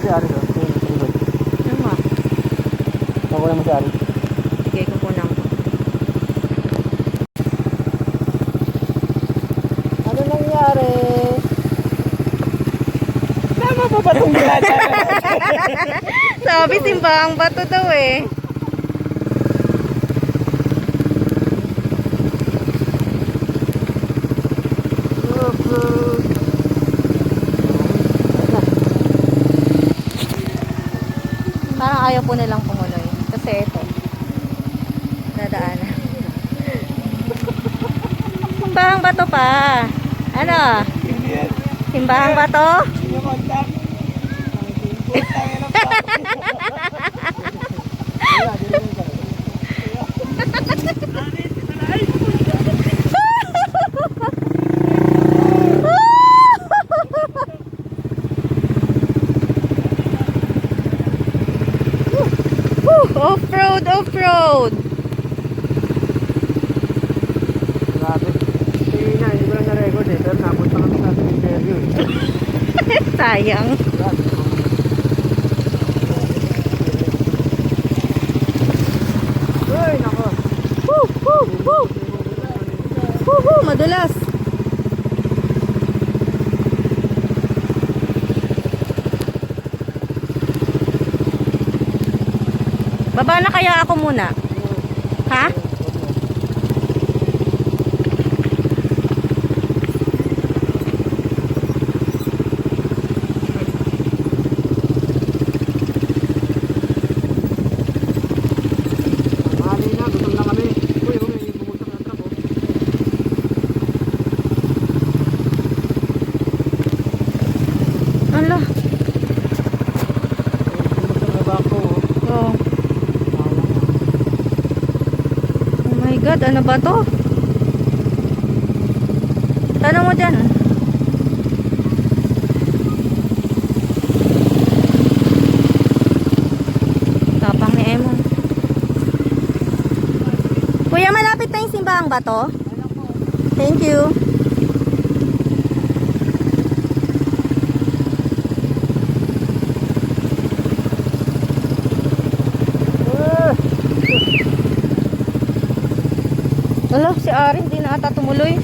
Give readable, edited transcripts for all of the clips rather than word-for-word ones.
si Ari doon. Ano mo? Nakuha mo si Ari. Sige, kukunan ko. Ano nangyari? Tama pa ba itong ginagawa? Sabi, simbahang bato daw eh. Parang ayaw po nilang pumuloy. Kasi ito. Dadaanan. Simbahang bato pa. Ano? Simbahang bato? Off-road, off-road. Grabe. Hindi ko lang na-record eh. Pero napunta kami sa interview eh. Sayang. Uy, nako. Woo, woo, woo. Woo, woo, madulas. Baba na kaya ako muna? Ha? Mali na, gutom na kami. Uy, may bumulsak na truck oh. Ala. Bumulsak na bako oh. Oh. Oh my God, ano ba to? Tanong mo dyan. Tapang ni Emon. Kuya, malapit na yung simbahang bato? Thank you. Wala, si Ari hindi na ata tumuloy.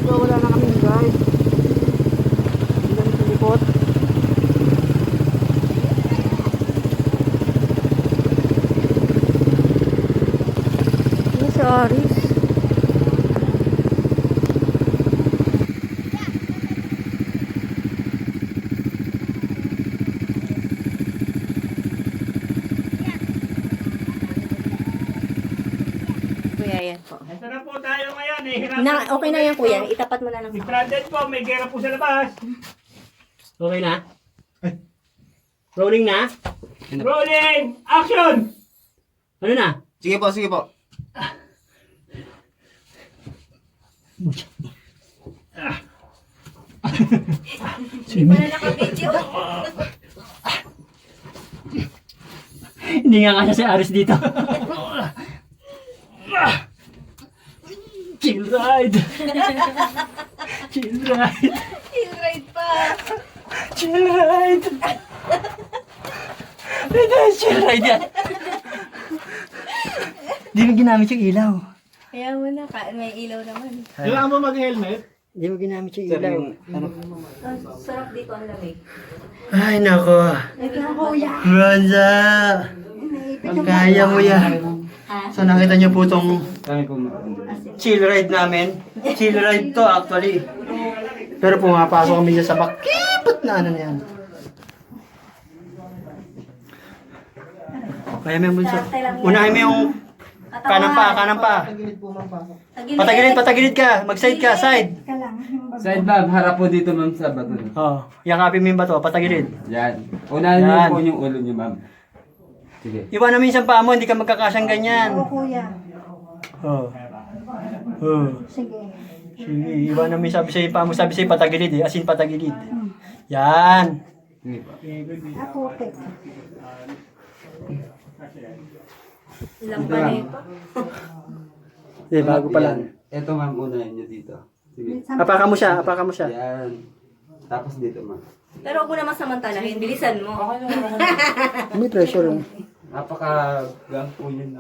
So, wala na kami guys. Hindi kami silikot. Ano si Aris? Kuya, yan po. Ito na po tayo ngayon. Okay na yan, kuya. Itapat mo na lang. Stranded po, may gera po sa labas. Okay na? Rolling na? Rolling! Action! Ano na? Sige po, sige po. Hindi nga kaya si Aris dito. Chill ride. Chill ride. Chill ride pa. Chill ride. Ito yung chill ride yan. Di mo ginamit yung ilaw. Kaya mo na, may ilaw naman. Kailangan mo mag-helmet? Di mo ginamit yung ilaw. Ang sarap dito ang lamig. Ay nako. Ito na, kuya. Bronza. Kaya mo yan. So nakita niyo po itong chill ride namin. Chill ride to actually. Pero pumapasok kami dyan sa bakipot na ano na yan. Kaya may bunso. Unahin mo yung kanan pa, kanan pa. Patagilid ka. Mag-side ka, side. Side ma'am, harap po dito ma'am sa bato. Oh, yakapin mo yung bato, patagilid. Yan. Unahin niyo Yan. po yung ulo niyo ma'am. Sige. Iwan namin isang paa mo, hindi ka magkakasyang ganyan. Kuya. Oh. Oh. Sige. Sige, iwan namin sabi sa'yo yung paa mo, sabi sa'yo patagilid eh, asin patagilid. Yan. Sige po. Ilang pa na ito? Eh, bago pa lang. Ito ma'am, unahin niyo dito. Sige. Apakan mo siya, apakan mo siya. Yan. Tapos dito, ma'am. Pero huwag mo naman samantalahin. Bilisan mo. May pressure. Napaka-gampo yun.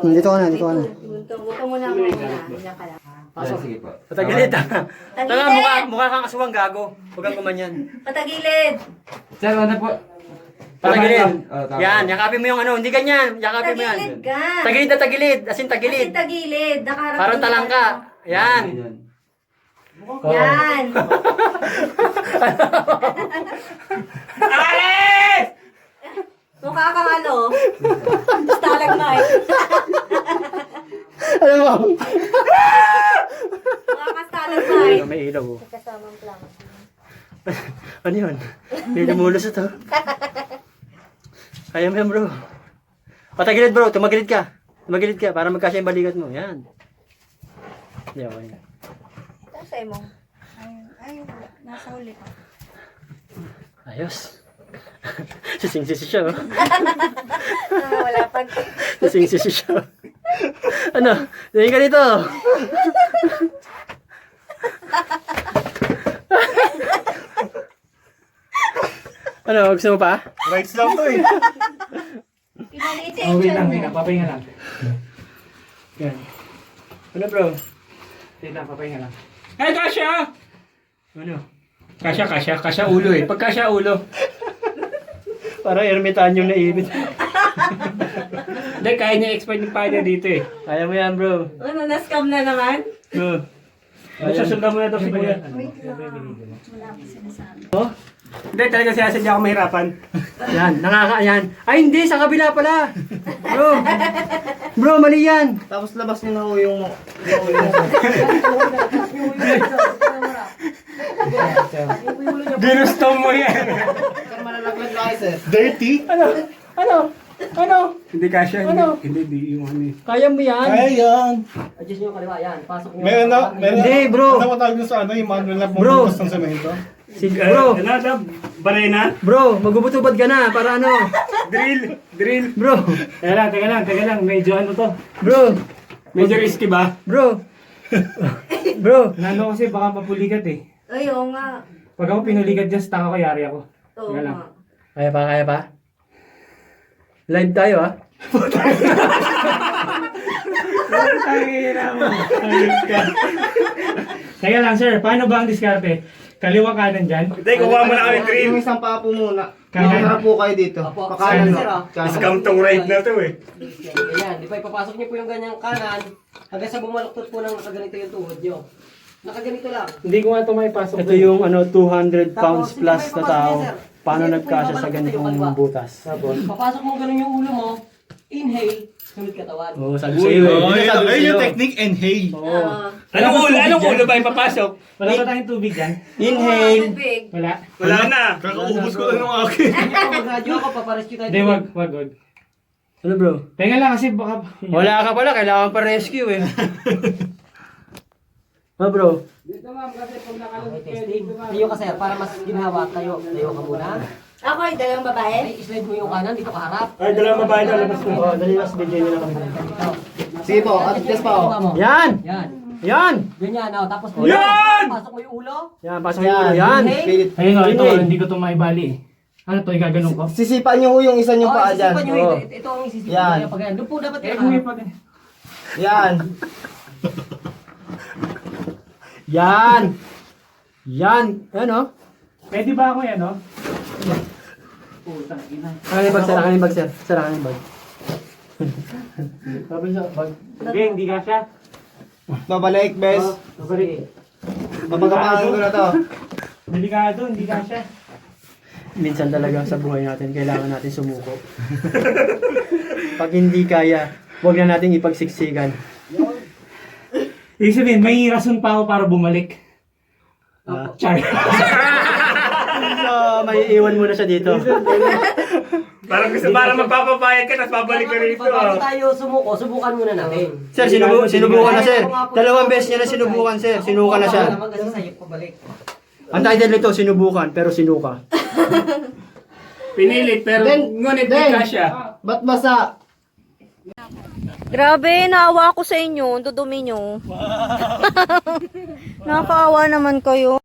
Dito ka na, dito ka na. Buto mo na muna. Diyan ka lang. Pasok. Sige po. Patagilid ah. Tanga, mukha kang aswang gago. Huwag kang kumanyan. Patagilid. Sir, ano po? Patagilid. Tama. Yan, yakapin mo yung ano. Hindi ganyan. Yakapin mo yan. Tagilid ka. Tagilid na tagilid. As in Kasi tagilid. tagilid. Nakaharap Parang yung talangka. Yan. Ganyan. Yan. Alis! Mukha kang ano. Stalagmite. Alam mo. Mukha kang stalagmite. May ilaw oh. Kasamang plano. Ano yun? May lumulos ito. Kaya mo yan bro. Patagilid bro. Tumagilid ka. Tumagilid ka para magkasya yung balikat mo. Yan. Yan. Okay. Ano sa'yo mo? Ay, nasa huli pa. Ayos. Sising-sisi siya oh. Wala pa. Sising-sisi siya. Ano? Tingin ka dito. Ano? Gusto mo pa? Rights lang to eh. Pinalitin Wait lang, mo. papahinga lang. Yan. Ano bro? Wait lang, papahinga lang. Ay, kasya! Ano? Kasya ulo eh. Pag kasya ulo. Parang ermitan yung nainit. Hindi, kaya niya expert yung paa niya dito eh. Kaya mo yan bro. Ano, na-scam na naman? Bro. Susundan mo na ito si Kuya. Oh? Hindi, talaga sinasadya ako mahirapan. Yan, yan. Ay hindi, sa kabila pala. Bro. Bro, mali yan. Tapos labas niyo na ho yung Ginusto mo yan. malalaglag na kayo, sir. Dirty? Ano? Hindi kasya. Ano? Hindi yung ano eh. Kaya mo yan. yan. Adjust nyo yung kaliwa, yan. Pasok nyo. Meron Hindi, bro. Ano matawag nyo sa ano, yung manual na Bro. bumubukas ng semento? Bro, Barena? bro, magbubutubad ka na para ano. Drill. Bro, Teka lang. Medyo ano to? bro, Medyo risky ba? bro. Bro, Nano kasi baka mapulikat eh. Ay, oo nga. Pag ako pinulikat dyan, taka ko, yari ako. Oo Teka lang. nga. kaya pa? Live tayo ah. Teka lang sir, paano ba ang diskarte? Kaliwa kanan dyan? Hindi, kuha mo na kami drill. Yung isang paa po muna. Kanan. Harap po kayo dito. Opo. Pakanan Sir, no. ah. Scam tong ride na to eh. Ayan, di ba ipapasok nyo po yung ganyang kanan hanggang sa bumaluktot po ng nakaganito yung tuhod nyo. Nakaganito lang. Hindi ko nga ito may pasok. Ito yung ano 200 pounds Tapos, plus hindi na pa tao. ipapasok niya, sir. Paano Kasi ito po nagkasya yung sa babalak ganitong yung kaliwa. butas? Tapos, Papasok mo ganun yung ulo mo, inhale, sunod katawan. oh, sabi sa'yo eh. Sabi sa'yo. technique and hay. Oo. Anong ulo ba ipapasok? Wala ba tayong tubig dyan? Inhale. Tubig. Wala. Wala na. Kakaubos ko lang ng akin. Mag-radio ako, paparescue tayo. Hindi, wag. Ano bro? Teka lang kasi baka... Wala ka pala, kailangan pa rescue eh. Oh bro. Dito ma'am, kasi pag nakalagay Okay, testing. Tayo ka sir, para mas ginhawa tayo. Tayo ka muna. Ako ay dalawang babae. Ay, slide mo yung kanan, dito ka harap. Ay, dalawang babae na labas mo. Oh, dali mas video nyo na kami. Dito. Sige po, at just pa Tunga mo. Yan! Yan. Yan! Ganyan, oh. Tapos Yan! pasok mo yung ulo. Yan, pasok yung ulo. Yan! Inhale. Ayun o, ito, Inhale. hindi ko ito maibali eh. Ano to, igaganon ko? Sisipan nyo yung isa nyo Oh, paa dyan. isisipan nyo Oo. ito ang isisipan Yan. nyo. Pag yan, doon po dapat Eh, yung kung may pag... Yan. Yan. Yan. Yan oh. Pwede ba ako yan, no? Putang ina. Akin yung bag, sir. Akin yung bag, sir. Sir, akin yung bag. Sabi sa bag. Hindi, hindi ka siya. Babalik, bes. Sorry. Papagapahan ko na to. Delikado, hindi ka siya. Minsan talaga sa buhay natin, kailangan natin sumuko. Pag hindi kaya, huwag na natin ipagsiksikan. Ibig sabihin, may rason pa ako para bumalik. Char. So, may iwan muna siya dito. Parang gusto, para magpapapayag ka, tapos babalik ka rito. Bago tayo sumuko, subukan muna natin. Sir, sinubukan na, sir. Dalawang beses niya na sinubukan, sir. Sinuka na siya. Naman kasi sa'yo pabalik. Ang title nito, sinubukan, pero sinuka. Pinilit, pero ngunit hindi ka siya. Ba't basa? Grabe, naawa ako sa inyo. Ang dudumi nyo. Nakakaawa naman kayo.